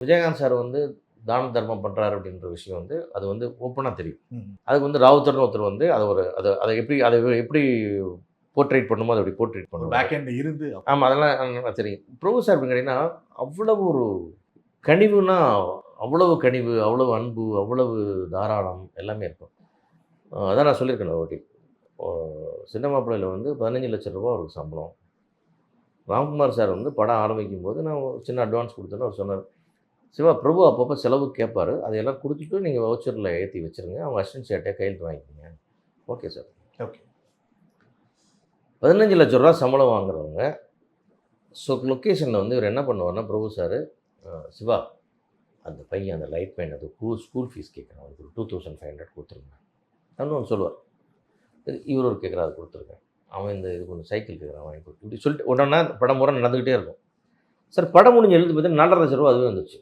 Vijayakanth sir வந்து தான தர்மம் பண்ணுறாரு அப்படின்ற விஷயம் வந்து அது வந்து ஓப்பனாக தெரியும். ம். அதுக்கு வந்து ராவுத்தர்னு ஒருத்தர் வந்து அதை எப்படி போர்ட்ரேட் பண்ணுமோ அதை அப்படி போர்ட்ரேட் ஒரு பண்ணுவார். பேக் எண்ட் இருந்து ஆமாம், அதெல்லாம் நல்லா தெரியும். பிரபு சார் அப்படின்னு கேட்டிங்கன்னா அவ்வளவு ஒரு கனிவுனா அவ்வளவு கனிவு, அவ்வளவு அன்பு, அவ்வளவு தாராளம் எல்லாமே இருக்கும். அதான் நான் சொல்லியிருக்கேன் ஒரு வாட்டி. சின்ன மாப்பிள்ளையில் வந்து 15,00,000 ரூபா அவருக்கு சம்பளம். ராம்குமார் சார் வந்து படம் ஆரம்பிக்கும்போது நான் ஒரு சின்ன அட்வான்ஸ் கொடுத்தேன்னு அவர் சொன்னார். சிவா பிரபு அப்பப்போ செலவுக்கு கேட்பாரு. அதையெல்லாம் குடுத்துட்டு நீங்க வவுச்சர்ல ஏத்தி வச்சுருங்க. அவங்க அசிஸ்டன்ட் சேர்ட்ட கையெழுத்து வாங்கிக்கங்க. Okay sir. ஓகே. ரூ. 15,00,000 சம்பளம் வாங்குறவங்க, லொக்கேஷன்ல வந்து இவர் என்ன பண்ணுவார்னா, பிரபு சாரு, சிவா அந்த பையன் அந்த லைட் மேன் அது ஸ்கூல் ஃபீஸ் கேட்குறான். அவனுக்கு ஒரு 2500 குடுத்துருங்க. அப்படின்னு ஒண்ணு சொல்லுவார். இவர் ஒரு கேட்குறாரு அது குடுத்துருங்க. அவன் இந்த இது கொஞ்சம் சைக்கிள் கேட்குறான் வாங்கி குடு. இப்படி சொல்லிட்டு ஒன்னொன்னா படம் பூரா நடந்துக்கிட்டே இருக்கும். சார் படம் முடிஞ்சு எழுந்து பார்த்தீங்கன்னா ரூ. 4,50,000 அதுவே வந்துருச்சு.